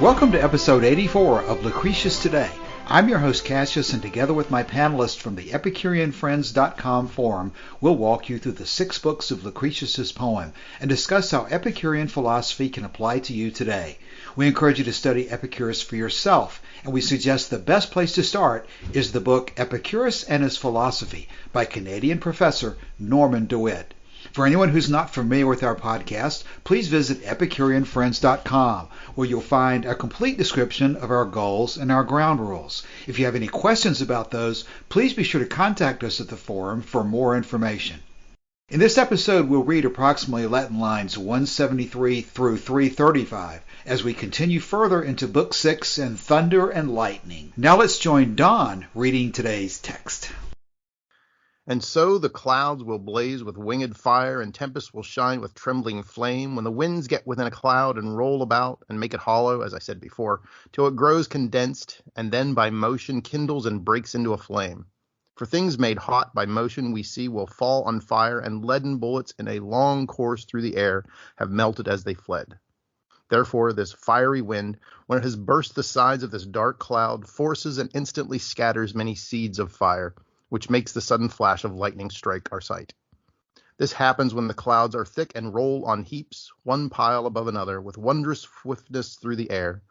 Welcome to episode 84 of Lucretius Today. I'm your host Cassius, and together with my panelists from the EpicureanFriends.com forum, we'll walk you through the 6 books of Lucretius's poem and discuss how Epicurean philosophy can apply to you today. We encourage you to study Epicurus for yourself, and we suggest the best place to start is the book Epicurus and His Philosophy by Canadian professor Norman DeWitt. For anyone who's not familiar with our podcast, please visit EpicureanFriends.com, where you'll find a complete description of our goals and our ground rules. If you have any questions about those, please be sure to contact us at the forum for more information. In this episode, we'll read approximately Latin lines 173 through 335 as we continue further into Book 6 and Thunder and Lightning. Now let's join Don reading today's text. And so the clouds will blaze with winged fire, and tempests will shine with trembling flame, when the winds get within a cloud and roll about and make it hollow, as I said before, till it grows condensed, and then by motion kindles and breaks into a flame. For things made hot by motion we see will fall on fire, and leaden bullets in a long course through the air have melted as they fled. Therefore this fiery wind, when it has burst the sides of this dark cloud, forces and instantly scatters many seeds of fire, which makes the sudden flash of lightning strike our sight. This happens when the clouds are thick and roll on heaps, one pile above another, with wondrous swiftness through the air.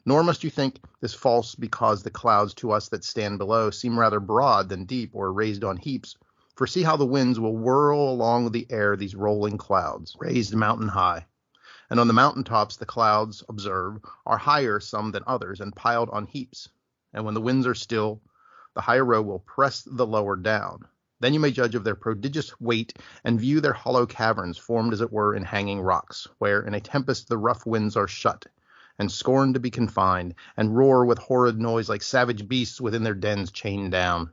Nor must you think this false, because the clouds to us that stand below seem rather broad than deep, or raised on heaps. For see how the winds will whirl along the air these rolling clouds, raised mountain high. And on the mountain tops the clouds, observe, are higher some than others, and piled on heaps. And when the winds are still, the higher row will press the lower down. Then you may judge of their prodigious weight, and view their hollow caverns, formed as it were in hanging rocks, where in a tempest the rough winds are shut, and scorn to be confined, and roar with horrid noise like savage beasts within their dens chained down.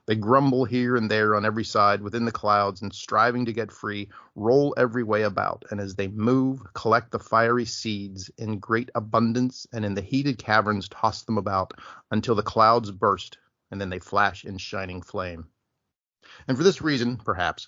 They grumble here and there on every side within the clouds, and striving to get free, roll every way about, and as they move, collect the fiery seeds in great abundance, and in the heated caverns toss them about, until the clouds burst, and then they flash in shining flame. And for this reason, perhaps,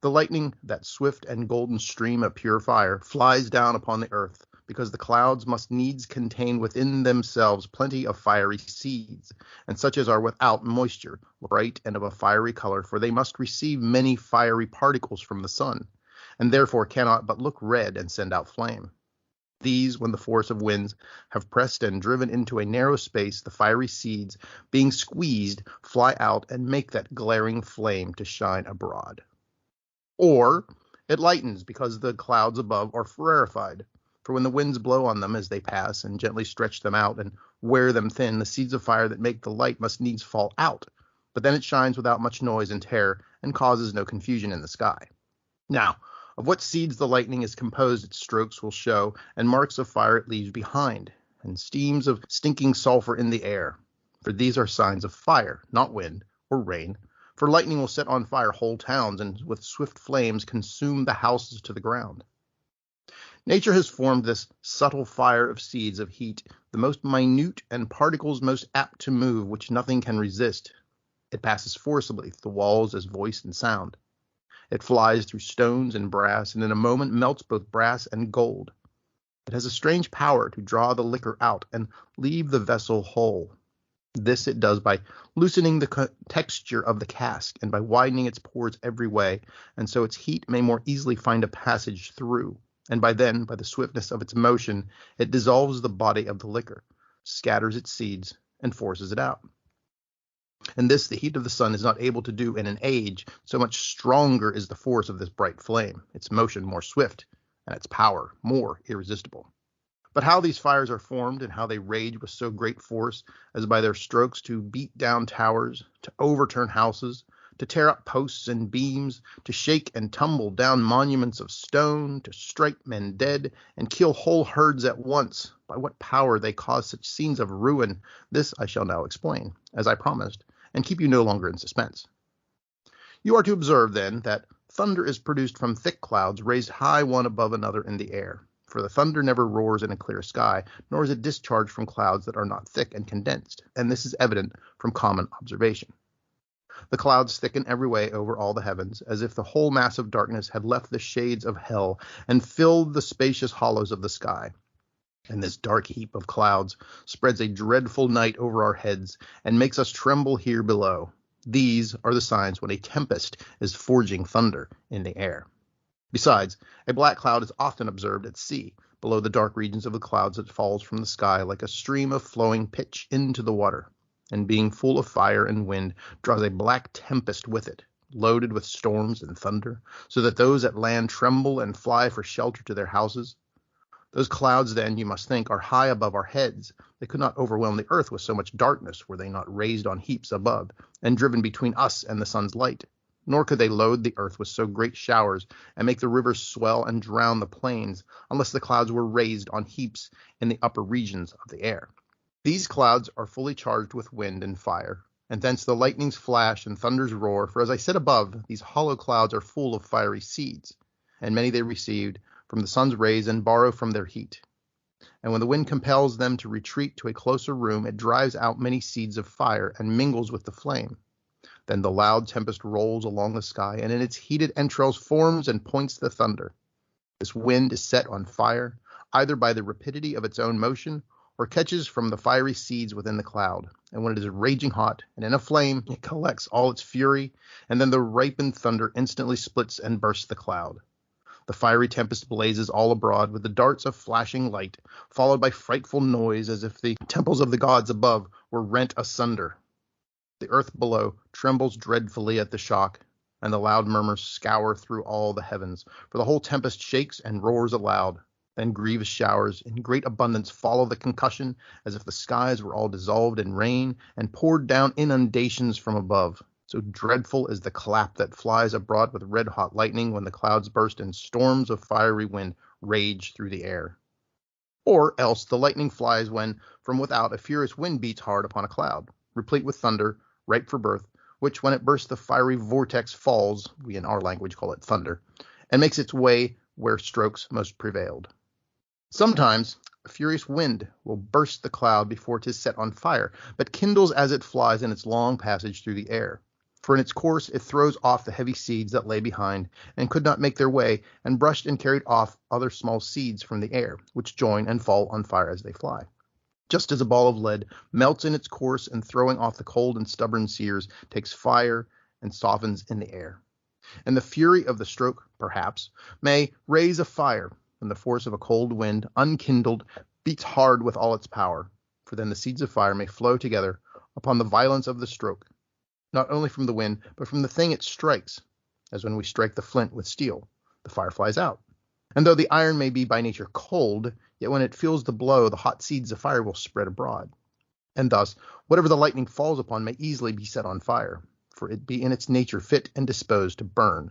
the lightning, that swift and golden stream of pure fire, flies down upon the earth, because the clouds must needs contain within themselves plenty of fiery seeds, and such as are without moisture, bright and of a fiery color, for they must receive many fiery particles from the sun, and therefore cannot but look red and send out flame. These, when the force of winds have pressed and driven into a narrow space, the fiery seeds, being squeezed, fly out and make that glaring flame to shine abroad. Or it lightens, because the clouds above are rarefied. For when the winds blow on them as they pass, and gently stretch them out and wear them thin, the seeds of fire that make the light must needs fall out. But then it shines without much noise and terror, and causes no confusion in the sky. Now, of what seeds the lightning is composed its strokes will show, and marks of fire it leaves behind, and steams of stinking sulfur in the air. For these are signs of fire, not wind or rain. For lightning will set on fire whole towns, and with swift flames consume the houses to the ground. Nature has formed this subtle fire of seeds of heat, the most minute and particles most apt to move, which nothing can resist. It passes forcibly through the walls as voice and sound. It flies through stones and brass, and in a moment melts both brass and gold. It has a strange power to draw the liquor out and leave the vessel whole. This it does by loosening the texture of the cask, and by widening its pores every way, and so its heat may more easily find a passage through. And by the swiftness of its motion, it dissolves the body of the liquor, scatters its seeds, and forces it out. And this the heat of the sun is not able to do in an age, so much stronger is the force of this bright flame, its motion more swift, and its power more irresistible. But how these fires are formed, and how they rage with so great force, as by their strokes to beat down towers, to overturn houses, to tear up posts and beams, to shake and tumble down monuments of stone, to strike men dead, and kill whole herds at once, by what power they cause such scenes of ruin, this I shall now explain, as I promised, and keep you no longer in suspense. You are to observe, then, that thunder is produced from thick clouds raised high one above another in the air. For the thunder never roars in a clear sky, nor is it discharged from clouds that are not thick and condensed, and this is evident from common observation. The clouds thicken every way over all the heavens, as if the whole mass of darkness had left the shades of hell and filled the spacious hollows of the sky. And this dark heap of clouds spreads a dreadful night over our heads and makes us tremble here below. These are the signs when a tempest is forging thunder in the air. Besides, a black cloud is often observed at sea, below the dark regions of the clouds that falls from the sky like a stream of flowing pitch into the water, and being full of fire and wind, draws a black tempest with it, loaded with storms and thunder, so that those at land tremble and fly for shelter to their houses. Those clouds, then, you must think, are high above our heads. They could not overwhelm the earth with so much darkness were they not raised on heaps above, and driven between us and the sun's light. Nor could they load the earth with so great showers, and make the rivers swell and drown the plains, unless the clouds were raised on heaps in the upper regions of the air. These clouds are fully charged with wind and fire, and thence the lightnings flash and thunders roar, for as I said above, these hollow clouds are full of fiery seeds, and many they received from the sun's rays and borrow from their heat. And when the wind compels them to retreat to a closer room, it drives out many seeds of fire and mingles with the flame. Then the loud tempest rolls along the sky, and in its heated entrails forms and points the thunder. This wind is set on fire, either by the rapidity of its own motion, or catches from the fiery seeds within the cloud. And when it is raging hot and in a flame, it collects all its fury, and then the ripened thunder instantly splits and bursts the cloud. The fiery tempest blazes all abroad with the darts of flashing light, followed by frightful noise as if the temples of the gods above were rent asunder. The earth below trembles dreadfully at the shock, and the loud murmurs scour through all the heavens, for the whole tempest shakes and roars aloud. Then grievous showers in great abundance follow the concussion, as if the skies were all dissolved in rain, and poured down inundations from above. So dreadful is the clap that flies abroad with red-hot lightning when the clouds burst and storms of fiery wind rage through the air. Or else the lightning flies when, from without, a furious wind beats hard upon a cloud, replete with thunder, ripe for birth, which when it bursts the fiery vortex falls, we in our language call it thunder, and makes its way where strokes most prevailed. Sometimes a furious wind will burst the cloud before it is set on fire, but kindles as it flies in its long passage through the air. For in its course it throws off the heavy seeds that lay behind, and could not make their way, and brushed and carried off other small seeds from the air, which join and fall on fire as they fly. Just as a ball of lead melts in its course, and throwing off the cold and stubborn sears, takes fire and softens in the air. And the fury of the stroke, perhaps, may raise a fire, when the force of a cold wind, unkindled, beats hard with all its power, for then the seeds of fire may flow together upon the violence of the stroke, not only from the wind, but from the thing it strikes, as when we strike the flint with steel, the fire flies out. And though the iron may be by nature cold, yet when it feels the blow, the hot seeds of fire will spread abroad. And thus, whatever the lightning falls upon may easily be set on fire, for it be in its nature fit and disposed to burn.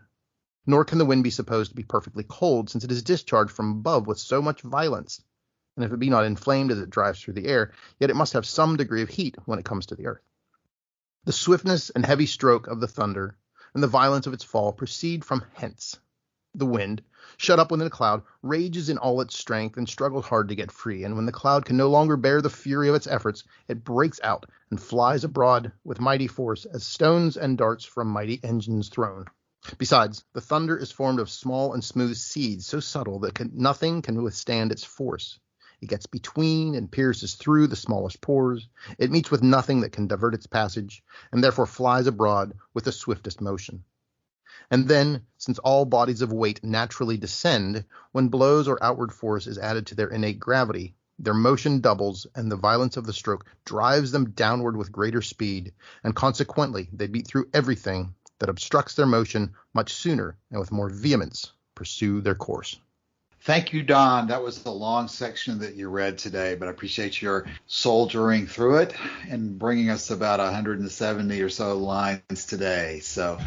Nor can the wind be supposed to be perfectly cold, since it is discharged from above with so much violence. And if it be not inflamed as it drives through the air, yet it must have some degree of heat when it comes to the earth. The swiftness and heavy stroke of the thunder, and the violence of its fall, proceed from hence. The wind, shut up within a cloud, rages in all its strength, and struggles hard to get free, and when the cloud can no longer bear the fury of its efforts, it breaks out and flies abroad with mighty force, as stones and darts from mighty engines thrown. Besides, the thunder is formed of small and smooth seeds, so subtle that nothing can withstand its force. It gets between and pierces through the smallest pores. It meets with nothing that can divert its passage, and therefore flies abroad with the swiftest motion. And then, since all bodies of weight naturally descend, when blows or outward force is added to their innate gravity, their motion doubles, and the violence of the stroke drives them downward with greater speed, and consequently they beat through everything that obstructs their motion much sooner, and with more vehemence pursue their course. Thank you, Don. That was the long section that you read today, but I appreciate your soldiering through it and bringing us about 170 or so lines today. So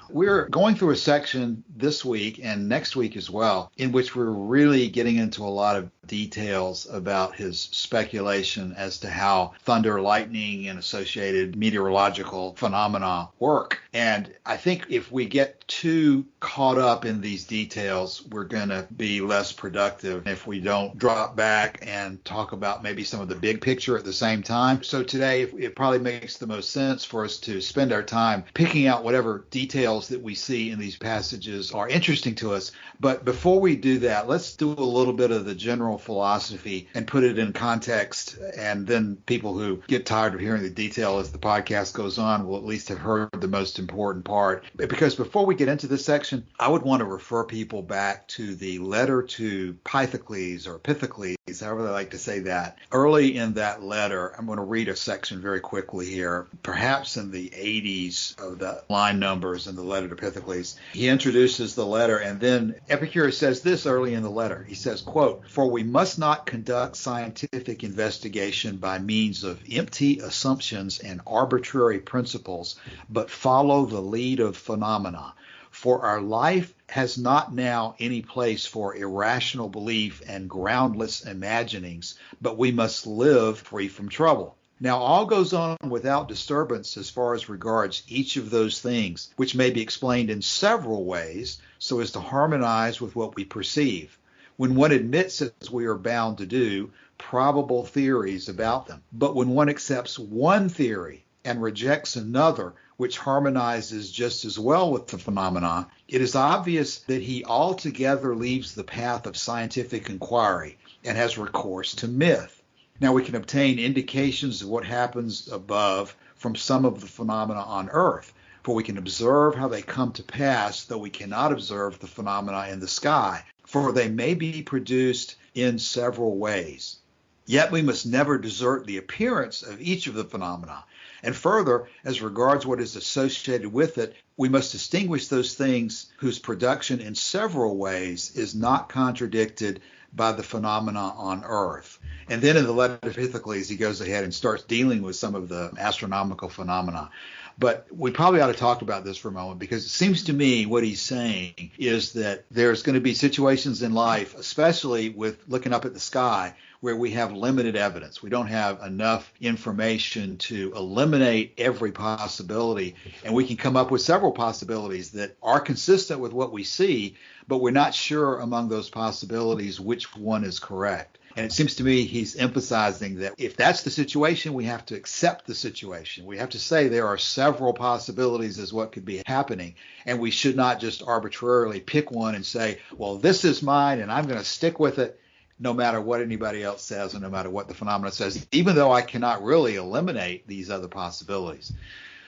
we're going through a section this week and next week as well, in which we're really getting into a lot of details about his speculation as to how thunder, lightning, and associated meteorological phenomena work. And I think if we get too caught up in these details, we're going to be less productive if we don't drop back and talk about maybe some of the big picture at the same time. So today, it probably makes the most sense for us to spend our time picking out whatever details that we see in these passages are interesting to us. But before we do that, let's do a little bit of the general general philosophy and put it in context. And then people who get tired of hearing the detail as the podcast goes on will at least have heard the most important part. Because before we get into this section, I would want to refer people back to the letter to Pythocles or Pythocles, however they like to say that. Early in that letter, I'm going to read a section very quickly here, perhaps in the 80s of the line numbers in the letter to Pythocles. He introduces the letter, and then Epicurus says this early in the letter. He says, quote, "For we must not conduct scientific investigation by means of empty assumptions and arbitrary principles, but follow the lead of phenomena. For our life has not now any place for irrational belief and groundless imaginings, but we must live free from trouble." Now, all goes on without disturbance as far as regards each of those things, which may be explained in several ways so as to harmonize with what we perceive. When one admits, as we are bound to do, probable theories about them. But when one accepts one theory and rejects another, which harmonizes just as well with the phenomena, it is obvious that he altogether leaves the path of scientific inquiry and has recourse to myth. Now, we can obtain indications of what happens above from some of the phenomena on Earth, for we can observe how they come to pass, though we cannot observe the phenomena in the sky, for they may be produced in several ways. Yet we must never desert the appearance of each of the phenomena. And further, as regards what is associated with it, we must distinguish those things whose production in several ways is not contradicted by the phenomena on Earth. And then in the letter to Pythocles, he goes ahead and starts dealing with some of the astronomical phenomena. But we probably ought to talk about this for a moment, because it seems to me what he's saying is that there's going to be situations in life, especially with looking up at the sky, where we have limited evidence. We don't have enough information to eliminate every possibility, and we can come up with several possibilities that are consistent with what we see, but we're not sure among those possibilities which one is correct. And it seems to me he's emphasizing that if that's the situation, we have to accept the situation. We have to say there are several possibilities as what could be happening, and we should not just arbitrarily pick one and say, well, this is mine and I'm going to stick with it no matter what anybody else says and no matter what the phenomena says, even though I cannot really eliminate these other possibilities.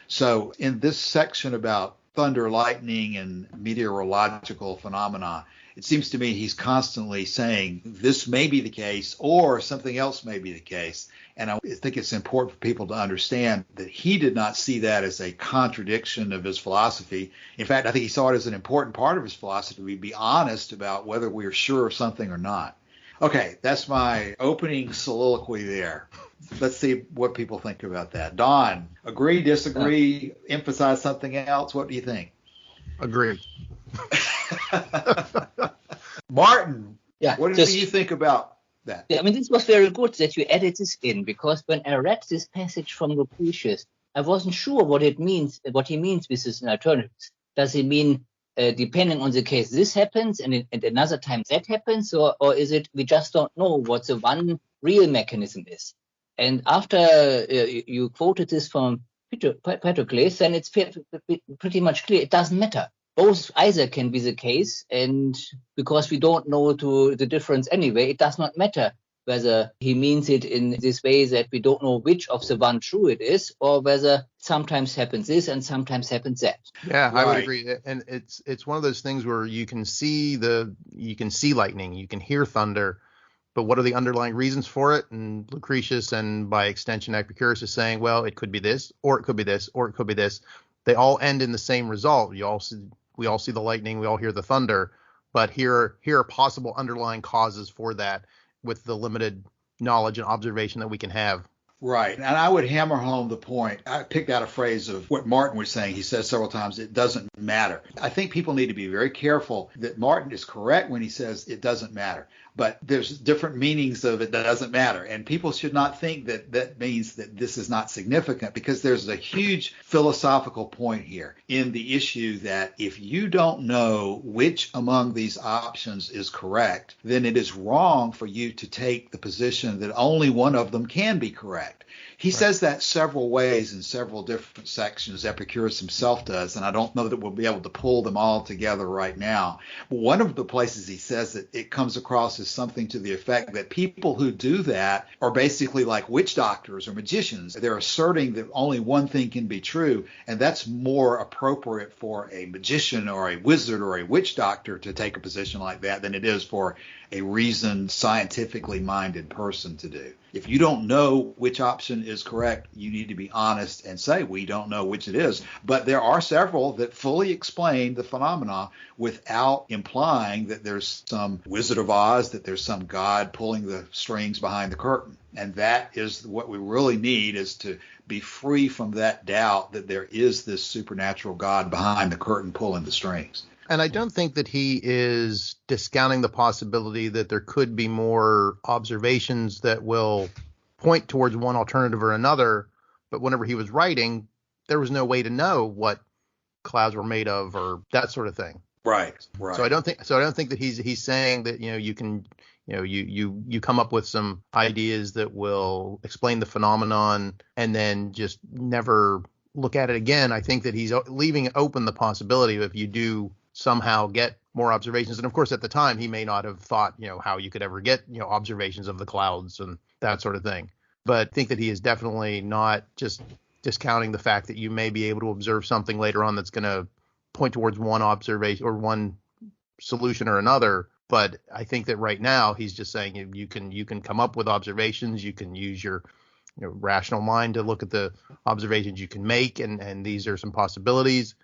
So in this section about thunder, lightning, and meteorological phenomena, it seems to me he's constantly saying this may be the case or something else may be the case. And I think it's important for people to understand that he did not see that as a contradiction of his philosophy. In fact, I think he saw it as an important part of his philosophy to be honest about whether we are sure of something or not. Okay, that's my opening soliloquy there. Let's see what people think about that. Don, agree, disagree, emphasize something else? What do you think? Agree. Martin, what do you think about that? I mean, this was very good that you added this in, because when I read this passage from Lucretius, I wasn't sure what he means with this in alternatives. Does he mean depending on the case this happens and another time that happens, or is it we just don't know what the one real mechanism is? And after you quoted this from Patroclus, then it's pretty much clear it doesn't matter. Both either can be the case, and because we don't know the difference anyway, it does not matter whether he means it in this way that we don't know which of the one true it is, or whether sometimes happens this and sometimes happens that. Yeah, right. I would agree. And it's one of those things where you can see lightning, you can hear thunder, but what are the underlying reasons for it? And Lucretius, and by extension Epicurus, is saying, well, it could be this, or it could be this, or it could be this. They all end in the same result. We all see the lightning, we all hear the thunder, but here are possible underlying causes for that with the limited knowledge and observation that we can have. Right. And I would hammer home the point. I picked out a phrase of what Martin was saying. He says several times, it doesn't matter. I think people need to be very careful that Martin is correct when he says it doesn't matter. But there's different meanings of it doesn't matter. And people should not think that that means that this is not significant, because there's a huge philosophical point here in the issue that if you don't know which among these options is correct, then it is wrong for you to take the position that only one of them can be correct. He says that several ways in several different sections. Epicurus himself does, and I don't know that we'll be able to pull them all together right now. But one of the places he says that it comes across as something to the effect that people who do that are basically like witch doctors or magicians. They're asserting that only one thing can be true, and that's more appropriate for a magician or a wizard or a witch doctor to take a position like that than it is for a reasoned, scientifically minded person to do. If you don't know which option is correct, you need to be honest and say, we don't know which it is. But there are several that fully explain the phenomena without implying that there's some Wizard of Oz, that there's some God pulling the strings behind the curtain. And that is what we really need, is to be free from that doubt that there is this supernatural God behind the curtain pulling the strings. And I don't think that he is discounting the possibility that there could be more observations that will point towards one alternative or another. But whenever he was writing, there was no way to know what clouds were made of or that sort of thing. Right. So I don't think that he's saying that, you can, you come up with some ideas that will explain the phenomenon and then just never look at it again. I think that he's leaving open the possibility of, if you do somehow get more observations. And of course, at the time, he may not have thought, how you could ever get, observations of the clouds and that sort of thing. But I think that he is definitely not just discounting the fact that you may be able to observe something later on that's going to point towards one observation or one solution or another. But I think that right now he's just saying you can come up with observations. You can use your rational mind to look at the observations you can make, and these are some possibilities.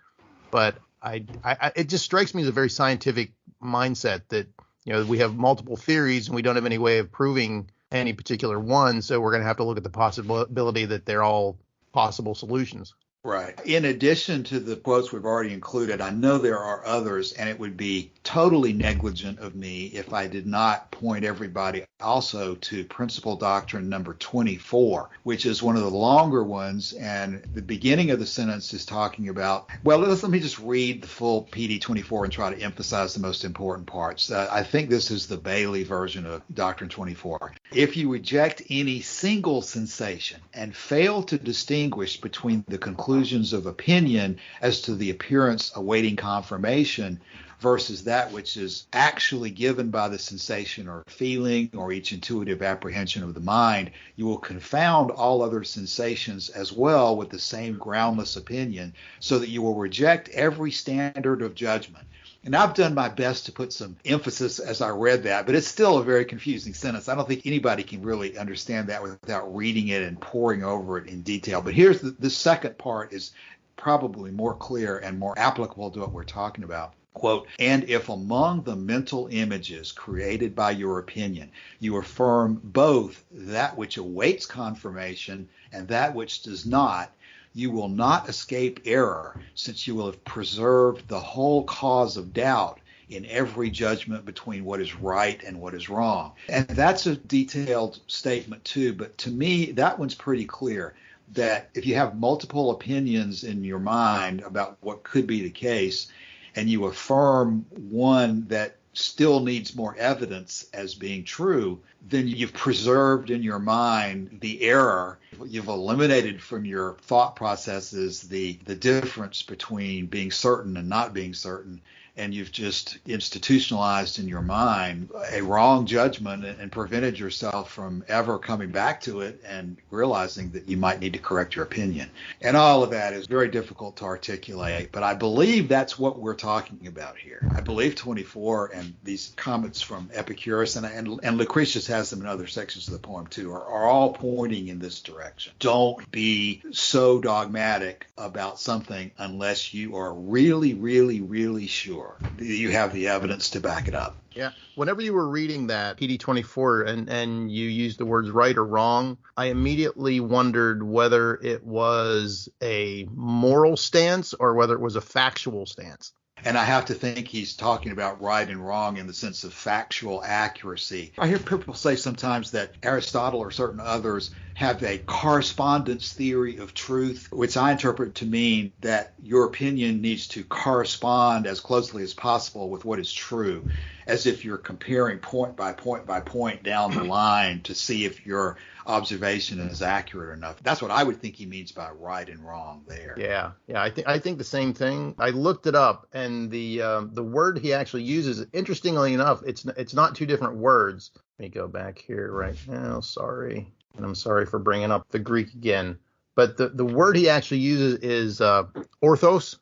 But it just strikes me as a very scientific mindset that, we have multiple theories and we don't have any way of proving any particular one. So we're going to have to look at the possibility that they're all possible solutions. Right. In addition to the quotes we've already included, I know there are others, and it would be totally negligent of me if I did not point everybody also to principle doctrine number 24, which is one of the longer ones. And the beginning of the sentence is talking about, well, let me just read the full PD 24 and try to emphasize the most important parts. I think this is the Bailey version of Doctrine 24. If you reject any single sensation and fail to distinguish between the conclusions of opinion as to the appearance awaiting confirmation versus that which is actually given by the sensation or feeling or each intuitive apprehension of the mind, you will confound all other sensations as well with the same groundless opinion, so that you will reject every standard of judgment. And I've done my best to put some emphasis as I read that, but it's still a very confusing sentence. I don't think anybody can really understand that without reading it and poring over it in detail. But here's the second part is probably more clear and more applicable to what we're talking about. Quote, and if among the mental images created by your opinion, you affirm both that which awaits confirmation and that which does not, you will not escape error, since you will have preserved the whole cause of doubt in every judgment between what is right and what is wrong. And that's a detailed statement too, but to me, that one's pretty clear, that if you have multiple opinions in your mind about what could be the case, and you affirm one that still needs more evidence as being true, then you've preserved in your mind the error. You've eliminated from your thought processes the difference between being certain and not being certain. And you've just institutionalized in your mind a wrong judgment and prevented yourself from ever coming back to it and realizing that you might need to correct your opinion. And all of that is very difficult to articulate, but I believe that's what we're talking about here. I believe 24 and these comments from Epicurus and Lucretius has them in other sections of the poem too, are all pointing in this direction. Don't be so dogmatic about something unless you are really, really, really sure you have the evidence to back it up. Yeah. Whenever you were reading that PD 24 and you used the words right or wrong, I immediately wondered whether it was a moral stance or whether it was a factual stance. And I have to think he's talking about right and wrong in the sense of factual accuracy. I hear people say sometimes that Aristotle or certain others have a correspondence theory of truth, which I interpret to mean that your opinion needs to correspond as closely as possible with what is true. as if you're comparing point by point by point down the line to see if your observation is accurate enough. That's what I would think he means by right and wrong there. Yeah. I think the same thing. I looked it up, and the word he actually uses, interestingly enough, it's not two different words. Let me go back here right now. Sorry, and I'm sorry for bringing up the Greek again. But the word he actually uses is orthos,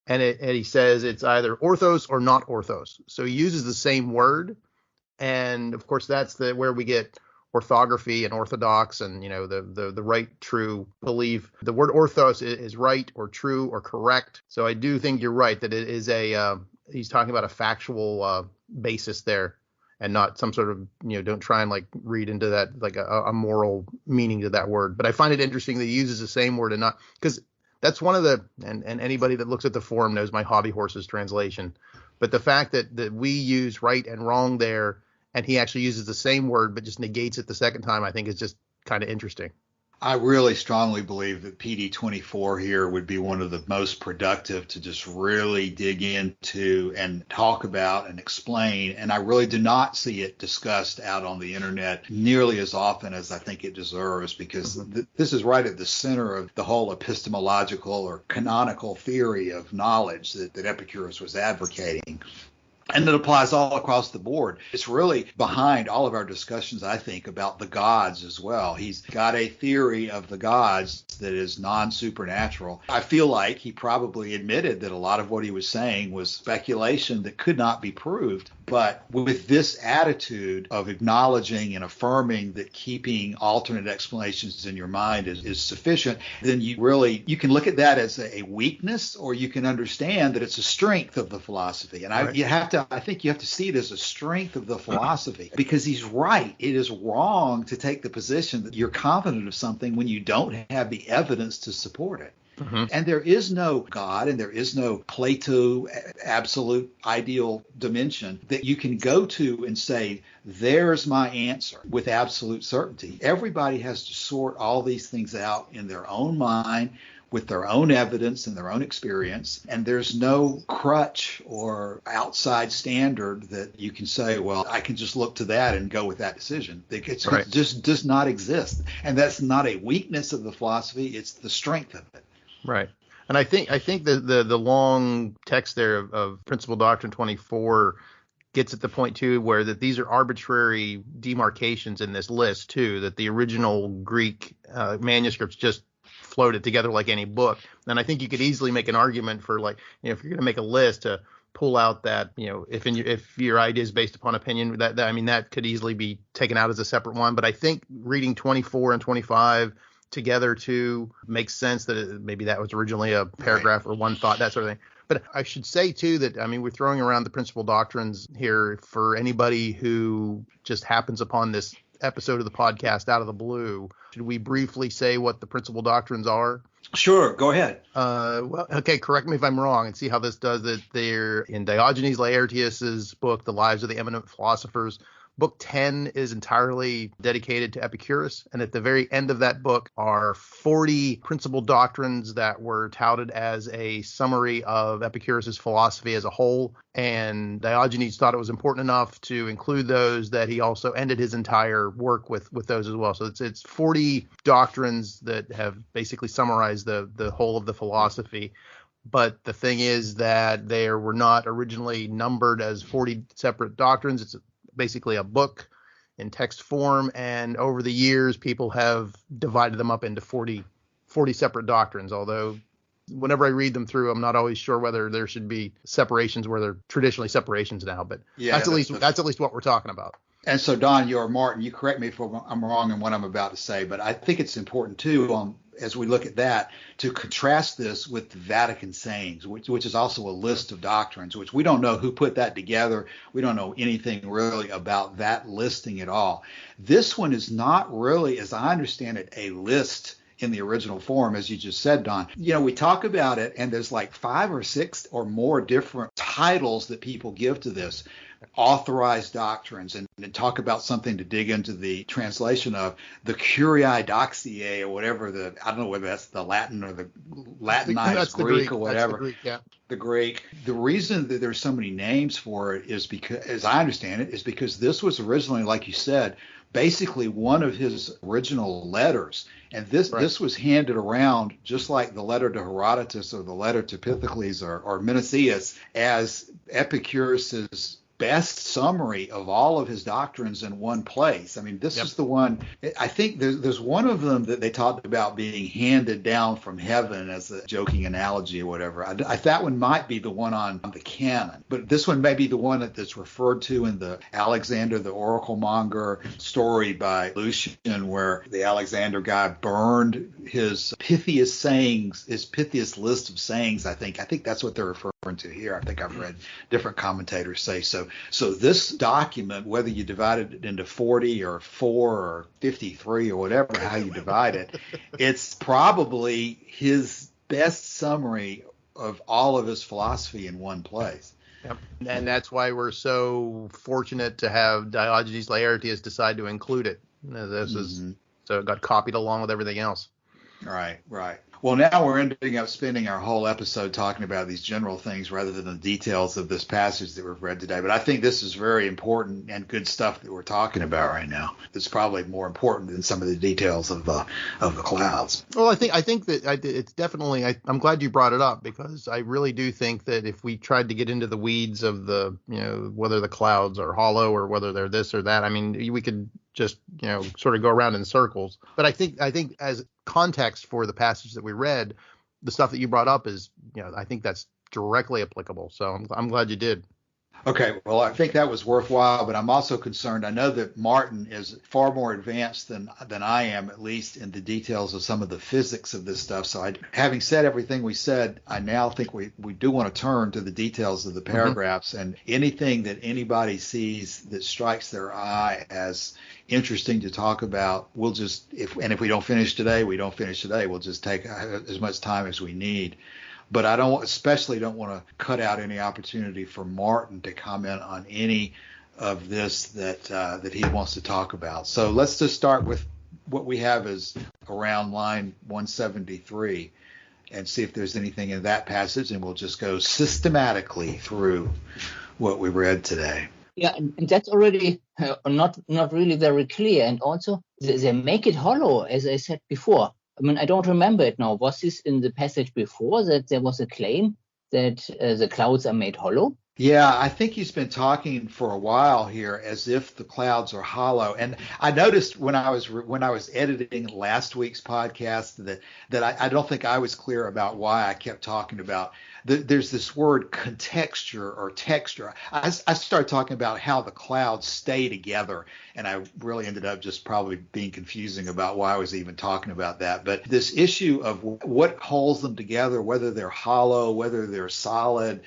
and he says it's either orthos or not orthos. So he uses the same word, and of course that's where we get orthography and orthodox and the right, true belief. The word orthos is right or true or correct. So I do think you're right that it is he's talking about a factual basis there, and not some sort of, don't try and like read into that like a moral meaning to that word. But I find it interesting that he uses the same word, and not, because that's one of the, and anybody that looks at the forum knows my hobby horse's translation. But the fact that we use right and wrong there, and he actually uses the same word but just negates it the second time, I think is just kind of interesting. I really strongly believe that PD24 here would be one of the most productive to just really dig into and talk about and explain. And I really do not see it discussed out on the internet nearly as often as I think it deserves, because this is right at the center of the whole epistemological or canonical theory of knowledge that Epicurus was advocating. And it applies all across the board. It's really behind all of our discussions, I think, about the gods as well. He's got a theory of the gods that is non-supernatural. I feel like he probably admitted that a lot of what he was saying was speculation that could not be proved. But with this attitude of acknowledging and affirming that keeping alternate explanations in your mind is sufficient, then you can look at that as a weakness, or you can understand that it's a strength of the philosophy. And I think you have to see it as a strength of the philosophy, because he's right. It is wrong to take the position that you're confident of something when you don't have the evidence to support it. Mm-hmm. And there is no God, and there is no Plato absolute ideal dimension that you can go to and say, there's my answer with absolute certainty. Everybody has to sort all these things out in their own mind, with their own evidence and their own experience. And there's no crutch or outside standard that you can say, well, I can just look to that and go with that decision. It just does not exist. And that's not a weakness of the philosophy. It's the strength of it. Right. And I think the long text there of Principal Doctrine 24 gets at the point too, where that these are arbitrary demarcations in this list too, that the original Greek manuscripts just floated together like any book. And I think you could easily make an argument for, like, if you're going to make a list, to pull out that, if your idea is based upon opinion, that could easily be taken out as a separate one. But I think reading 24 and 25 together too makes sense, that maybe that was originally a paragraph or one thought, that sort of thing. But I should say too that, we're throwing around the principal doctrines here for anybody who just happens upon this episode of the podcast out of the blue. Should we briefly say what the principal doctrines are? Sure, go ahead. Well, okay, correct me if I'm wrong, and see how this does it. They're in Diogenes Laertius's book, The Lives of the Eminent Philosophers. Book 10 is entirely dedicated to Epicurus, and at the very end of that book are 40 principal doctrines that were touted as a summary of Epicurus's philosophy as a whole. And Diogenes thought it was important enough to include those that he also ended his entire work with those as well. So it's 40 doctrines that have basically summarized the whole of the philosophy. But the thing is that they were not originally numbered as 40 separate doctrines. It's basically a book in text form, and over the years people have divided them up into 40 separate doctrines, although whenever I read them through, I'm not always sure whether there should be separations where there are traditionally separations now, but that's at least what we're talking about. And so, Don, Martin, you correct me if I'm wrong in what I'm about to say, but I think it's important too, as we look at that, to contrast this with the Vatican sayings, which is also a list of doctrines, which we don't know who put that together. We don't know anything really about that listing at all. This one is not really, as I understand it, a list in the original form, as you just said, Don. We talk about it, and there's like 5 or 6 or more different titles that people give to this. Authorized doctrines, and talk about something to dig into the translation of the Curiae Doxiae, or whatever I don't know whether that's the Latin or the Latinized Greek or whatever. That's the Greek, yeah. The Greek. The reason that there's so many names for it is because, as I understand it, is because this was originally, like you said, basically one of his original letters. And this was handed around just like the letter to Herodotus or the letter to Pythocles or Menicius as Epicurus's best summary of all of his doctrines in one place. I mean, this is the one. I think there's one of them that they talked about being handed down from heaven as a joking analogy or whatever. That one might be the one on the canon, but this one may be the one that's referred to in the Alexander the Oracle Monger story by Lucian, where the Alexander guy burned his pithiest sayings, his pithiest list of sayings. I think that's what they're referring to here. I think I've read different commentators say so. So this document, whether you divide it into 40 or 4 or 53 or whatever, how you divide it, it's probably his best summary of all of his philosophy in one place. Yep. And that's why we're so fortunate to have Diogenes Laertius decide to include it. So it got copied along with everything else. Right. Well, now we're ending up spending our whole episode talking about these general things rather than the details of this passage that we've read today. But I think this is very important and good stuff that we're talking about right now. It's probably more important than some of the details of the clouds. Well, I think that it's definitely. I'm glad you brought it up, because I really do think that if we tried to get into the weeds of whether the clouds are hollow or whether they're this or that, I mean, we could just sort of go around in circles. But I think as context for the passage that we read, the stuff that you brought up is, I think that's directly applicable. So I'm glad you did. Okay, well, I think that was worthwhile, but I'm also concerned. I know that Martin is far more advanced than I am, at least in the details of some of the physics of this stuff. So having said everything we said, I now think we do want to turn to the details of the paragraphs, and anything that anybody sees that strikes their eye as interesting to talk about, we'll just, if we don't finish today, we don't finish today. We'll just take as much time as we need. But I especially don't want to cut out any opportunity for Martin to comment on any of this that he wants to talk about. So let's just start with what we have is around line 173 and see if there's anything in that passage, and we'll just go systematically through what we read today. Yeah, and that's already not really very clear. And also, they make it hollow, as I said before. I mean, I don't remember it now. Was this in the passage before that there was a claim that the clouds are made hollow? Yeah, I think he's been talking for a while here as if the clouds are hollow. And I noticed when I was editing last week's podcast that I don't think I was clear about why I kept talking about there's this word contexture or texture. I started talking about how the clouds stay together, and I really ended up just probably being confusing about why I was even talking about that. But this issue of what holds them together, whether they're hollow, whether they're solid,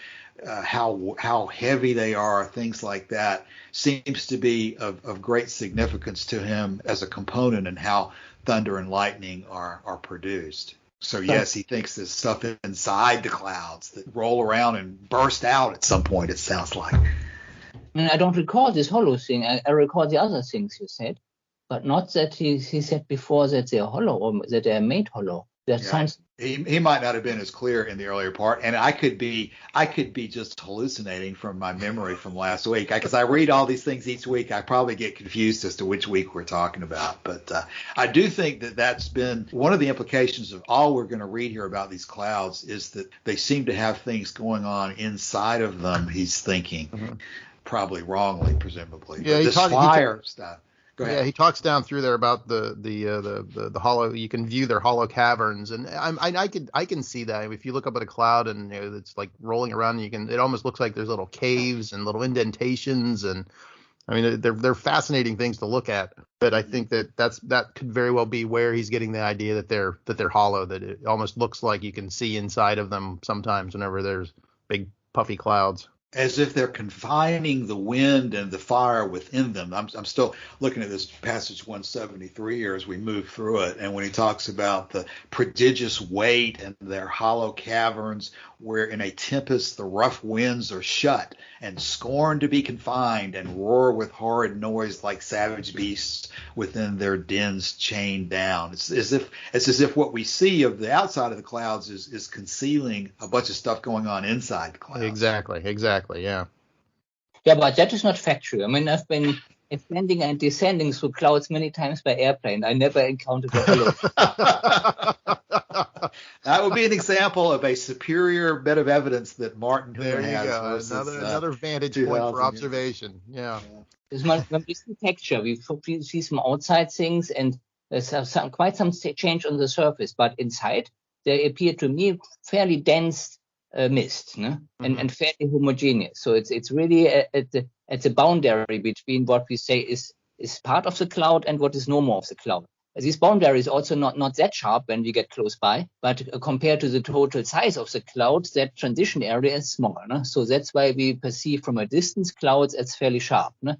how heavy they are, things like that, seems to be of great significance to him as a component in how thunder and lightning are produced. So yes, he thinks there's stuff inside the clouds that roll around and burst out at some point, it sounds like. And I don't recall this hollow thing. I recall the other things you said, but not that he said before that they're hollow or that they're made hollow. Sounds. He might not have been as clear in the earlier part, and I could be just hallucinating from my memory from last week, because I read all these things each week. I probably get confused as to which week we're talking about, but I do think that's been one of the implications of all we're going to read here about these clouds, is that they seem to have things going on inside of them. He's thinking, probably wrongly, presumably. Yeah, but this fire stuff. Go ahead. Yeah, he talks down through there about the hollow. You can view their hollow caverns, and I can see that if you look up at a cloud and it's like rolling around. It almost looks like there's little caves and little indentations, and I mean they're fascinating things to look at. But I think that could very well be where he's getting the idea that they're hollow. That it almost looks like you can see inside of them sometimes whenever there's big puffy clouds. as if they're confining the wind and the fire within them. I'm still looking at this passage 173 here as we move through it, and when he talks about the prodigious weight and their hollow caverns, where in a tempest the rough winds are shut, and scorn to be confined, and roar with horrid noise like savage beasts within their dens chained down. It's as if what we see of the outside of the clouds is concealing a bunch of stuff going on inside the clouds. Exactly, yeah. Yeah, but that is not factual. I mean, I've been ascending and descending through clouds many times by airplane. I never encountered a pillow. That would be an example of a superior bit of evidence that Martin Hoover has. Another vantage point for observation. Yeah. When we see texture, we see some outside things, and there's quite some change on the surface. But inside, there appear to me fairly dense mist, no? And fairly homogeneous. So it's really at the boundary between what we say is part of the cloud and what is no more of the cloud. This boundary is also not that sharp when we get close by, but compared to the total size of the clouds, that transition area is smaller. No? So that's why we perceive from a distance clouds as fairly sharp. No?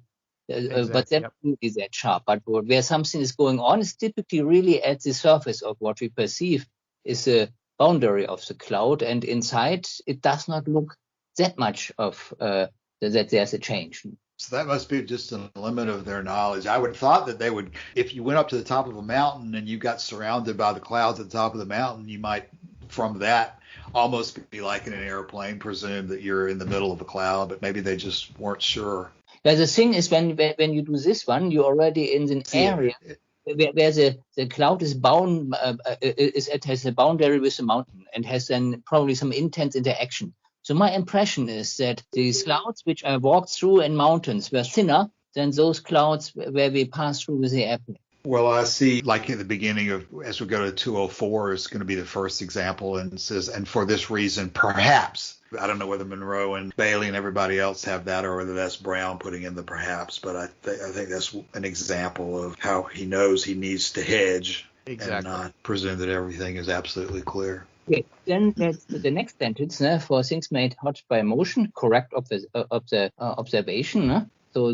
Exactly, but that is that sharp. But where something is going on is typically really at the surface of what we perceive is a boundary of the cloud, and inside it does not look that much of that there's a change. So that must be just a limit of their knowledge. I would have thought that they would, if you went up to the top of a mountain and you got surrounded by the clouds at the top of the mountain, you might, from that, almost be like in an airplane, presume that you're in the middle of a cloud, but maybe they just weren't sure. Yeah, the thing is, when you do this one, you're already in an area where the cloud is bound, it has a boundary with the mountain and has then probably some intense interaction. So my impression is that these clouds which I walked through in mountains were thinner than those clouds where we pass through with the airplane. Well, I see, like in the beginning of, as we go to 204, is going to be the first example, and it says, and for this reason, perhaps. I don't know whether Monroe and Bailey and everybody else have that, or whether that's Browne putting in the perhaps, but I think that's an example of how he knows he needs to hedge and not presume that everything is absolutely clear. Okay, then that's the next sentence. For things made hot by motion, correct observation. So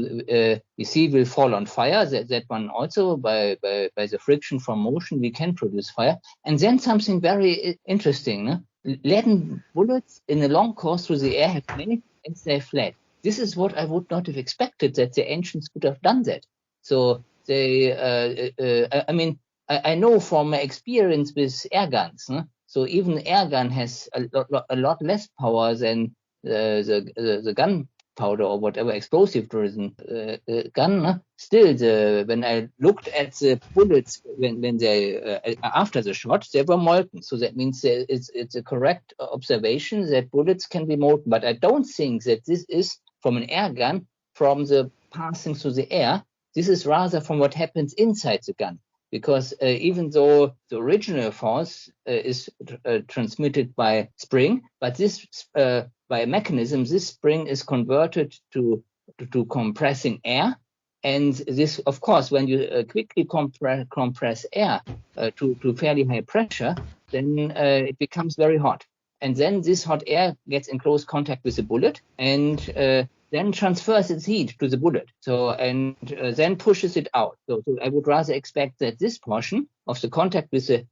we see will fall on fire. That one also by the friction from motion we can produce fire. And then something very interesting. Leaden bullets in a long course through the air have many and they fled. This is what I would not have expected, that the ancients could have done that. So they, I know from my experience with air guns. So even air gun has a lot less power than the gunpowder or whatever explosive-driven gun. Still, when I looked at the bullets when they after the shot, they were molten. So that means it's a correct observation that bullets can be molten. But I don't think that this is from an air gun, from the passing through the air. This is rather from what happens inside the gun. Because even though the original force is transmitted by spring, but this by a mechanism, this spring is converted to compressing air, and this, of course, when you quickly compress air to fairly high pressure, then it becomes very hot, and then this hot air gets in close contact with the bullet, and then transfers its heat to the bullet, and then pushes it out. So I would rather expect that this portion of the contact with the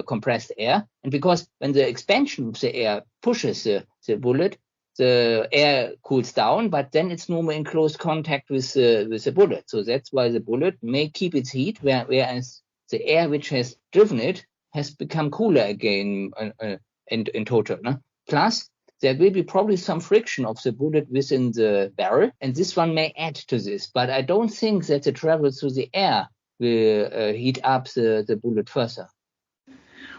compressed air, and because when the expansion of the air pushes the bullet, the air cools down, but then it's no more in close contact with the bullet. So that's why the bullet may keep its heat, whereas the air which has driven it has become cooler again in total. No? Plus, there will be probably some friction of the bullet within the barrel, and this one may add to this. But I don't think that the travel through the air will heat up the bullet further.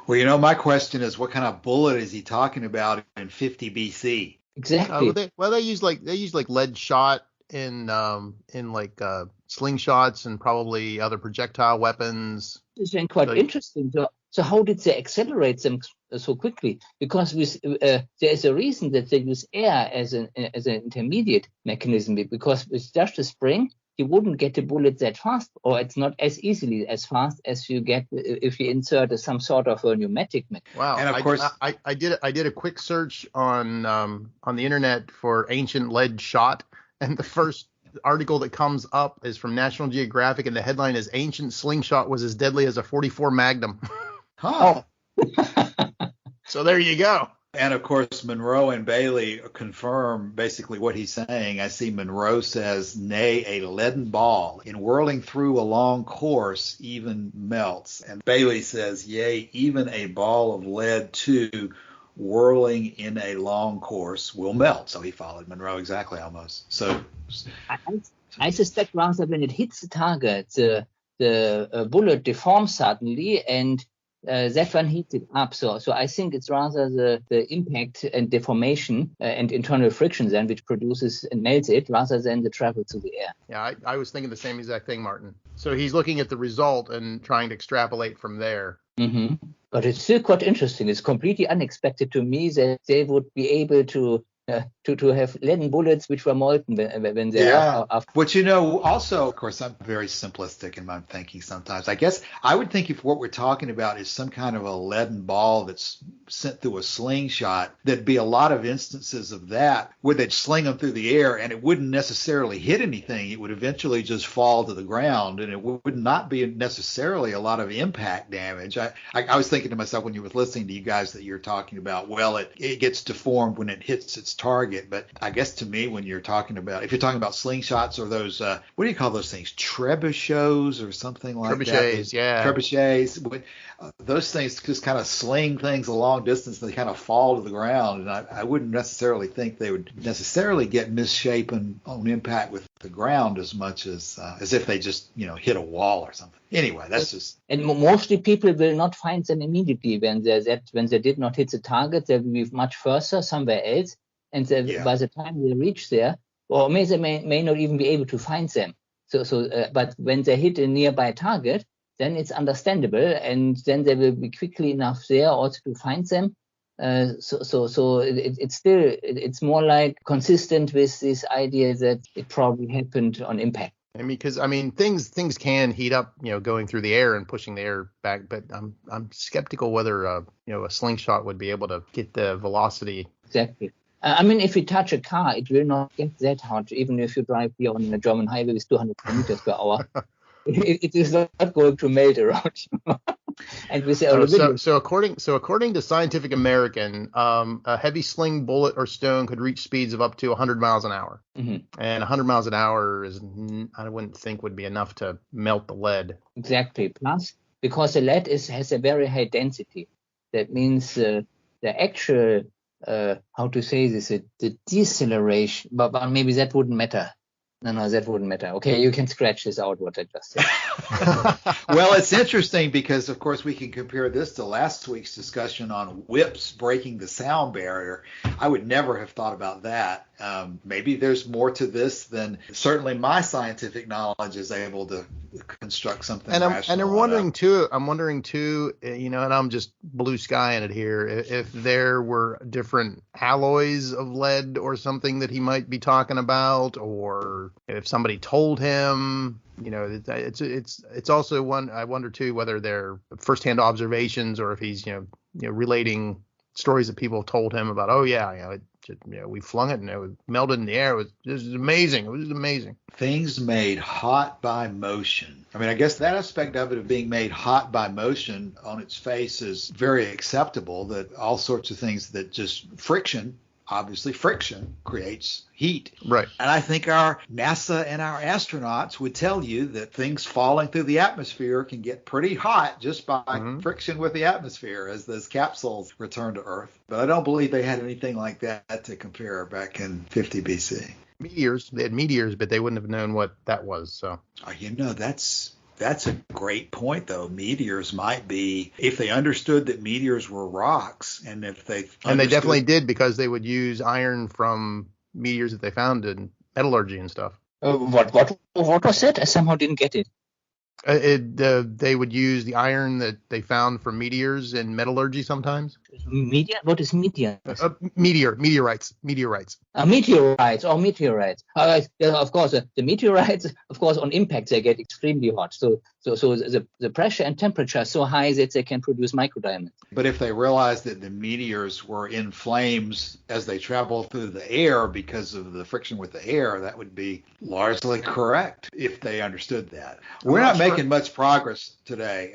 Well, my question is, what kind of bullet is he talking about in 50 BC? Exactly. They use lead shot in slingshots and probably other projectile weapons. It's been quite interesting. So how did they accelerate them so quickly? Because there is a reason that they use air as an intermediate mechanism, because with just a spring, you wouldn't get the bullet that fast, or it's not as easily as fast as you get if you insert some sort of a pneumatic mechanism. Wow. And of course, I did a quick search on the internet for ancient lead shot, and the first article that comes up is from National Geographic, and the headline is "Ancient slingshot was as deadly as a .44 Magnum." huh. So there you go. And of course, Monroe and Bailey confirm basically what he's saying. I see Monroe says, nay, a leaden ball in whirling through a long course even melts. And Bailey says, yea, even a ball of lead too, whirling in a long course will melt. So he followed Monroe exactly almost. So I suspect rather when it hits the target, the bullet deforms suddenly, and that one heats it up. So I think it's rather the impact and deformation and internal friction then which produces and melts it, rather than the travel through the air. Yeah, I was thinking the same exact thing, Martin. So he's looking at the result and trying to extrapolate from there. Mm-hmm. But it's still quite interesting. It's completely unexpected to me that they would be able to have leaden bullets which were molten when they are. But also, of course, I'm very simplistic in my thinking sometimes. I guess I would think if what we're talking about is some kind of a leaden ball that's sent through a slingshot, there'd be a lot of instances of that where they'd sling them through the air and it wouldn't necessarily hit anything. It would eventually just fall to the ground, and it would not be necessarily a lot of impact damage. I was thinking to myself when you were listening to you guys that you're talking about, well, it gets deformed when it hits its target. But I guess to me, when you're talking about, if you're talking about slingshots or those, what do you call those things? Trebuchets or something like that? Trebuchets, yeah. Trebuchets. Those things just kind of sling things a long distance and they kind of fall to the ground. And I wouldn't necessarily think they would necessarily get misshapen on impact with the ground as much as if they just, hit a wall or something. Anyway, that's just. And mostly people will not find them immediately when they did not hit the target. They will be much further somewhere else. And by the time they reach there, or they may not even be able to find them. But when they hit a nearby target, then it's understandable, and then they will be quickly enough there also to find them. It's more like consistent with this idea that it probably happened on impact. Because things can heat up, going through the air and pushing the air back. But I'm skeptical whether a slingshot would be able to get the velocity. Exactly. If you touch a car, it will not get that hot, even if you drive here on a German highway with 200 kilometers per hour. It is not going to melt around you. And we say, so according to Scientific American, a heavy sling bullet or stone could reach speeds of up to 100 miles an hour. Mm-hmm. And 100 miles an hour I wouldn't think would be enough to melt the lead. Exactly. Plus, because the lead has a very high density, that means the actual how to say this, the deceleration, but maybe that wouldn't matter. No, that wouldn't matter. Okay, you can scratch this out, what I just said. Well, it's interesting because, of course, we can compare this to last week's discussion on whips breaking the sound barrier. I would never have thought about that. Maybe there's more to this than certainly my scientific knowledge is able to construct something rational. And I'm wondering too, and I'm just blue skying it here, if there were different alloys of lead or something that he might be talking about, or if somebody told him. It's also one. I wonder too whether they're firsthand observations or if he's relating stories that people told him about. Oh yeah, we flung it and it melted in the air. It was amazing. It was amazing. Things made hot by motion. I guess that aspect of it of being made hot by motion on its face is very acceptable. That all sorts of things that just friction. Obviously, friction creates heat. Right. And I think our NASA and our astronauts would tell you that things falling through the atmosphere can get pretty hot just by friction with the atmosphere as those capsules return to Earth. But I don't believe they had anything like that to compare back in 50 BC. Meteors. They had meteors, but they wouldn't have known what that was. So. That's a great point, though. Meteors might be, if they understood that meteors were rocks, and if they and they definitely did, because they would use iron from meteors that they found in metallurgy and stuff. What was it? I somehow didn't get it. They would use the iron that they found from meteors in metallurgy sometimes. Meteor? What is meteor? Meteorites. Meteorites. Of course, the meteorites, of course, on impact they get extremely hot. So the pressure and temperature are so high that they can produce microdiamonds. But if they realized that the meteors were in flames as they travel through the air because of the friction with the air, that would be largely correct if they understood that. We're not making much progress today.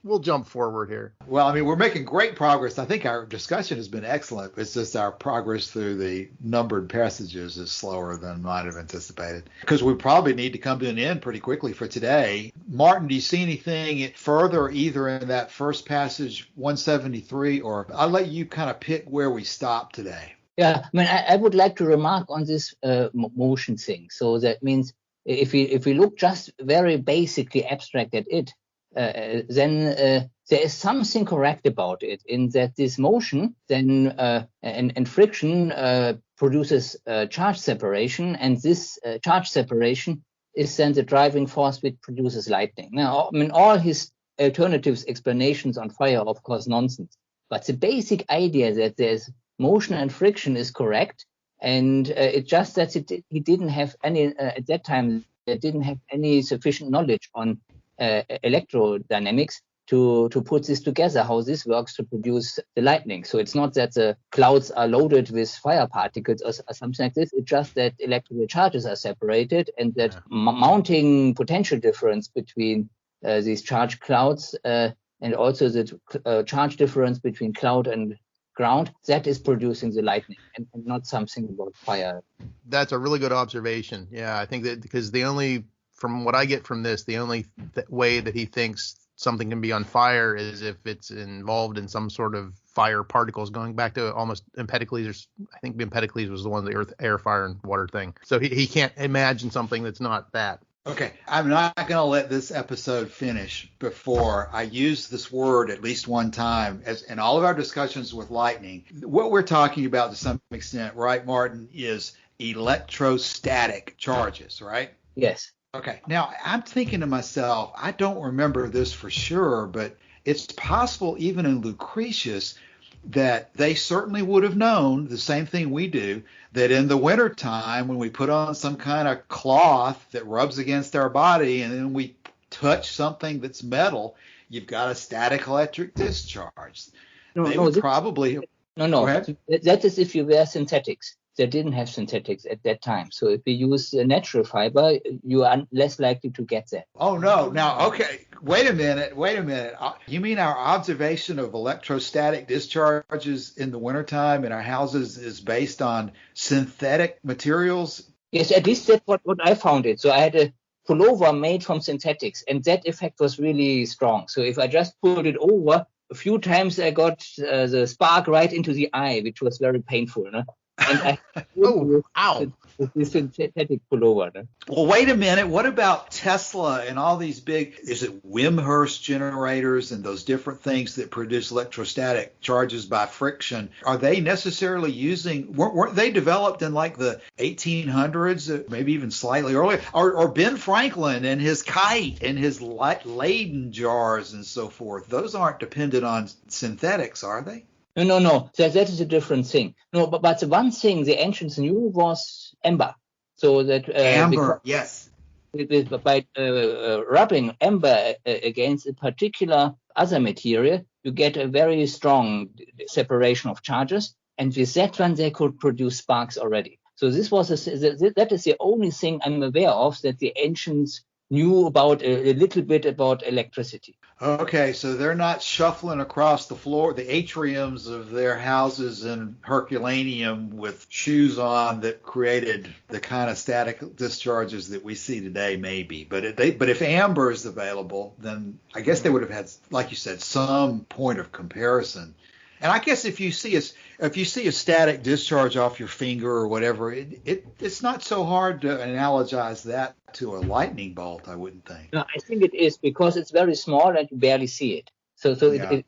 We'll jump forward here. Well, I mean, we're making great progress. I think our discussion has been excellent. It's just our progress through the numbered passages is slower than might have anticipated. Because we probably need to come to an end pretty quickly for today. Martin, do you see anything further either in that first passage, 173, or I'll let you kind of pick where we stop today. Yeah, I mean, I would like to remark on this motion thing. So that means if we look just very basically abstract at it, then there is something correct about it in that this motion then and friction produces charge separation, and this charge separation is then the driving force which produces lightning. Now, I mean, all his alternatives explanations on fire are of course nonsense, but the basic idea that there's motion and friction is correct, and it's just that he didn't have any at that time. They didn't have any sufficient knowledge on electrodynamics to put this together, how this works to produce the lightning. So it's not that the clouds are loaded with fire particles or something like this. It's just that electrical charges are separated, and that mounting potential difference between these charged clouds and also the charge difference between cloud and ground, that is producing the lightning, and not something about fire. That's a really good observation. Yeah, I think that because from what I get from this, the only way that he thinks something can be on fire is if it's involved in some sort of fire particles, going back to almost Empedocles. I think Empedocles was the one, the earth, air, fire, and water thing. So he can't imagine something that's not that. Okay, I'm not going to let this episode finish before I use this word at least one time. As in all of our discussions with lightning, what we're talking about to some extent, right, Martin, is electrostatic charges, right? Yes. Okay, now I'm thinking to myself, I don't remember this for sure, but it's possible even in Lucretius that they certainly would have known the same thing we do, that in the wintertime when we put on some kind of cloth that rubs against our body and then we touch something that's metal, you've got a static electric discharge. Probably. No. That is if you wear synthetics. They didn't have synthetics at that time. So if you use natural fiber, you are less likely to get that. Oh, no. Now, okay. Wait a minute. You mean our observation of electrostatic discharges in the wintertime in our houses is based on synthetic materials? Yes, at least that's what I found it. So I had a pullover made from synthetics, and that effect was really strong. So if I just pulled it over, a few times I got the spark right into the eye, which was very painful. No? And ow! This synthetic pullover. No? Well, wait a minute. What about Tesla and all these big, is it Wimshurst generators and those different things that produce electrostatic charges by friction? Are they necessarily weren't they developed in like the 1800s, maybe even slightly earlier? Or Ben Franklin and his kite and his leaden jars and so forth? Those aren't dependent on synthetics, are they? No. That is a different thing. No, but the one thing the ancients knew was amber. So that amber, yes. By rubbing amber against a particular other material, you get a very strong separation of charges, and with that one they could produce sparks already. So this was that is the only thing I'm aware of that the ancients knew about a little bit about electricity. Okay, so they're not shuffling across the floor, the atriums of their houses in Herculaneum with shoes on that created the kind of static discharges that we see today, maybe. But if amber is available, then I guess they would have had, like you said, some point of comparison. And I guess if you see a static discharge off your finger or whatever, it's not so hard to analogize that to a lightning bolt, I wouldn't think. No, I think it is because it's very small and you barely see it. So yeah.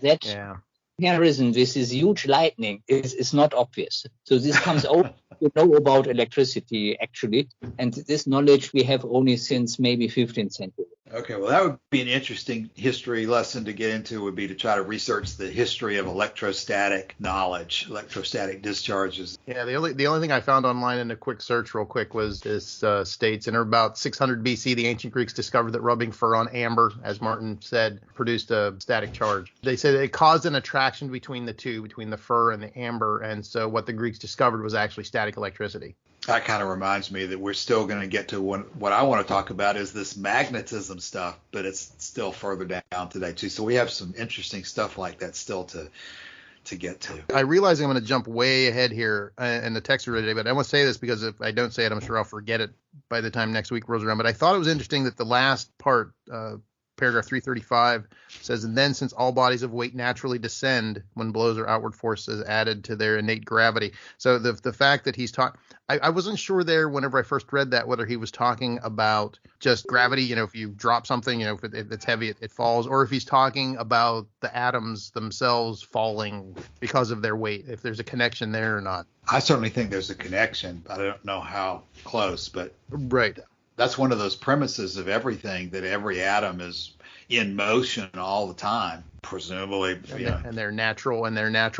That comparison with this huge lightning is not obvious. So this comes out to know about electricity actually, and this knowledge we have only since maybe 15th century. Okay, well, that would be an interesting history lesson to get into, would be to try to research the history of electrostatic knowledge, electrostatic discharges. Yeah, the only thing I found online in a quick search real quick was this states in about 600 BC, the ancient Greeks discovered that rubbing fur on amber, as Martin said, produced a static charge. They said it caused an attraction between the two, between the fur and the amber, and so what the Greeks discovered was actually static electricity. That kind of reminds me that we're still going to get to what I want to talk about is this magnetism stuff, but it's still further down today too. So we have some interesting stuff like that still to get to. I realize I'm going to jump way ahead here in the text today, but I want to say this because if I don't say it, I'm sure I'll forget it by the time next week rolls around. But I thought it was interesting that the last part, paragraph 335, says, and then since all bodies of weight naturally descend when blows or outward force is added to their innate gravity. So the fact that he's talking, I wasn't sure there whenever I first read that, whether he was talking about just gravity, if you drop something, if it's heavy, it falls, or if he's talking about the atoms themselves falling because of their weight, if there's a connection there or not. I certainly think there's a connection. I don't know how close, but right. That's one of those premises of everything, that every atom is in motion all the time, presumably. And their natural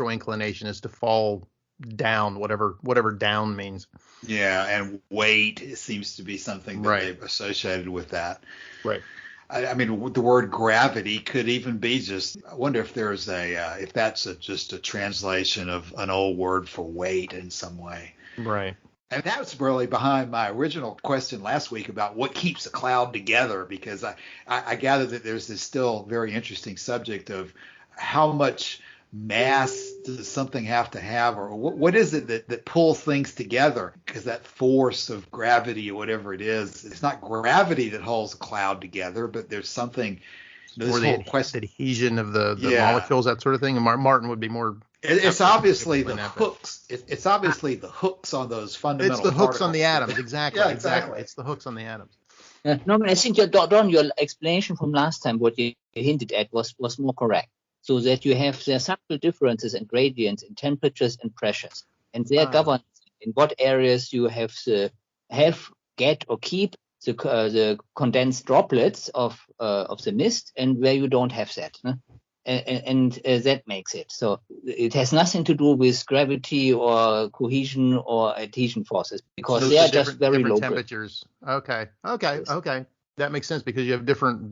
inclination is to fall down, whatever down means. Yeah, and weight seems to be something that they've associated with that. Right. I mean, the word gravity could even be just. I wonder if there's if that's just a translation of an old word for weight in some way. Right. And that was really behind my original question last week about what keeps a cloud together, because I gather that there's this still very interesting subject of how much mass does something have to have, or what is it that pulls things together? Because that force of gravity or whatever it is, it's not gravity that holds a cloud together, but there's something. Or the adhesion of the molecules, that sort of thing. And Martin would be more. It's obviously the hooks. It's obviously the hooks on those fundamental. It's the hooks on the atoms, exactly. Yeah, exactly. It's the hooks on the atoms. No, I think your explanation from last time, what you hinted at, was more correct. So that you have the subtle differences and gradients in temperatures and pressures, and they are governed in what areas you have get or keep the condensed droplets of the mist, and where you don't have that. And that makes it. So it has nothing to do with gravity or cohesion or adhesion forces, because they are just very low temperatures. Okay. That makes sense, because you have different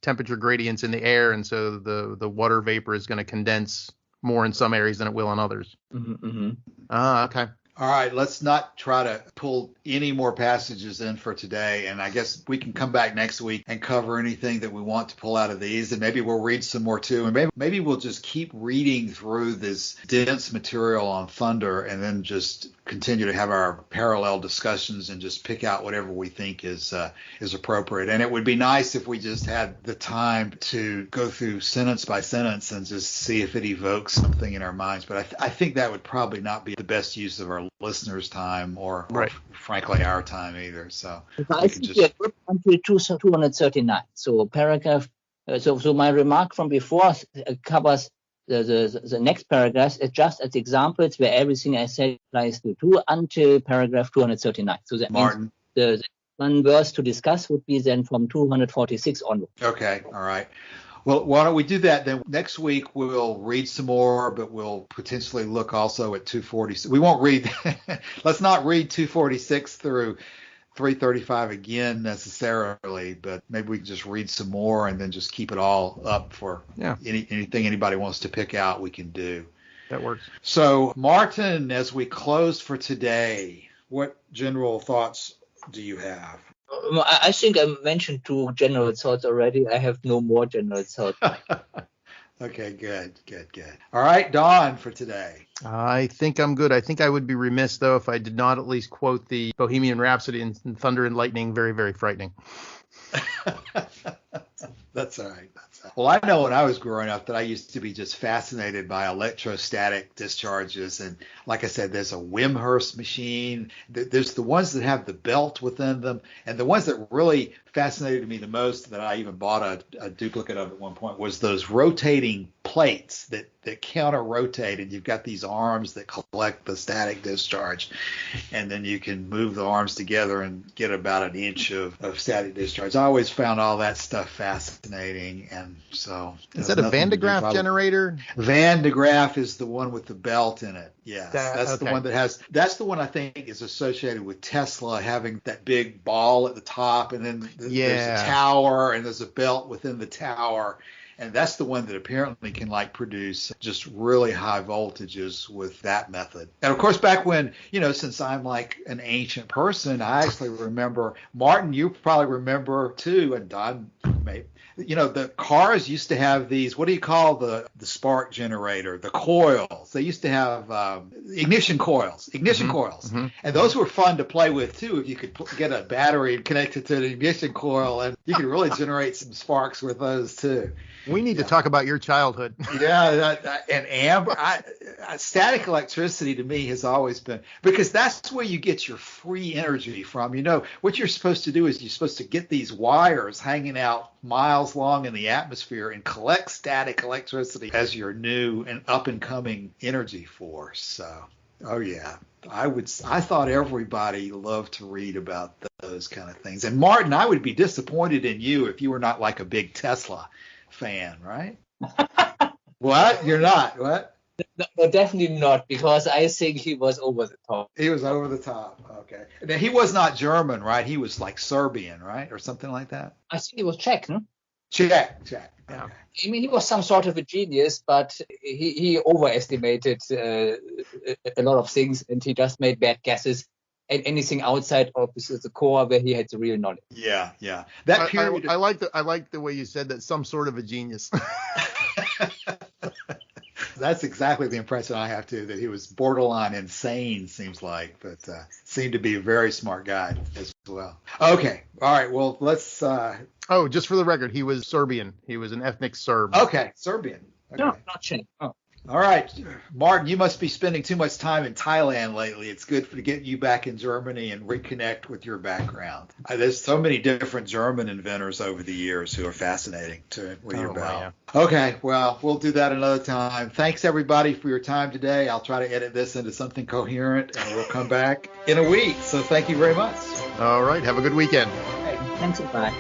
temperature gradients in the air, and so the water vapor is going to condense more in some areas than it will in others. Mm-hmm. Okay. All right, let's not try to pull any more passages in for today, and I guess we can come back next week and cover anything that we want to pull out of these, and maybe we'll read some more too, and maybe we'll just keep reading through this dense material on thunder, and then just continue to have our parallel discussions and just pick out whatever we think is appropriate. And it would be nice if we just had the time to go through sentence by sentence and just see if it evokes something in our minds. But I think that would probably not be the best use of our listeners' time or frankly our time either. So I think we are good until 239. So paragraph. So my remark from before covers the next paragraph. It's just as examples where everything I said applies to until paragraph 239. So that means the one verse to discuss would be then from 246 onward. Okay, all right. Well, why don't we do that then? Next week we'll read some more, but we'll potentially look also at 246. We won't read. Let's not read 246 through 335 again necessarily, but maybe we can just read some more and then just keep it all up for anything anybody wants to pick out, we can do. That works. So, Martin, as we close for today, what general thoughts do you have? I think I mentioned 2 general thoughts already. I have no more general thoughts. Okay, good. All right, Don, for today. I think I'm good. I think I would be remiss, though, if I did not at least quote the Bohemian Rhapsody in Thunder and Lightning. Very, very frightening. That's all right. Well, I know when I was growing up that I used to be just fascinated by electrostatic discharges. And like I said, there's a Wimhurst machine. There's the ones that have the belt within them. And the ones that really fascinated me the most, that I even bought a duplicate of at one point, was those rotating plates that counter rotate, and you've got these arms that collect the static discharge, and then you can move the arms together and get about an inch of static discharge. I always found all that stuff fascinating, and so is that a Van de Graaff generator? Van de Graaff is the one with the belt in it. Yes, that's okay. The one that has. That's the one I think is associated with Tesla having that big ball at the top, and then there's a tower, and there's a belt within the tower. And that's the one that apparently can like produce just really high voltages with that method. And of course, back when, since I'm like an ancient person, I actually remember, Martin, you probably remember too, and Don may, the cars used to have these, what do you call the spark generator, the coils? They used to have ignition coils. Mm-hmm. And those were fun to play with too. If you could get a battery and connect it to an ignition coil, and you could really generate some sparks with those too. We need to talk about your childhood. And amber, static electricity to me has always been, because that's where you get your free energy from. What you're supposed to do is you're supposed to get these wires hanging out miles long in the atmosphere and collect static electricity as your new and up and coming energy force. So, I thought everybody loved to read about those kind of things. And Martin, I would be disappointed in you if you were not like a big Tesla fan, right? What? You're not? What? No, definitely not, because I think he was over the top. He was over the top. Okay. Now, he was not German, right? He was like Serbian, right? Or something like that? I think he was Czech, no? Czech. Yeah. Okay. I mean, he was some sort of a genius, but he overestimated a lot of things, and he just made bad guesses. And anything outside of the core where he had the real knowledge. Yeah. That period. I like the way you said that, some sort of a genius. That's exactly the impression I have too, that he was borderline insane, seems like, but seemed to be a very smart guy as well. Okay. All right. Well, let's. Just for the record, he was Serbian. He was an ethnic Serb. Okay. Serbian. Okay. No, not Czech. Oh. All right, Martin, you must be spending too much time in Thailand lately. It's good to get you back in Germany and reconnect with your background. There's so many different German inventors over the years who are fascinating to read about. Yeah. Okay, well, we'll do that another time. Thanks, everybody, for your time today. I'll try to edit this into something coherent, and we'll come back in a week. So thank you very much. All right, have a good weekend. Okay, thanks a lot.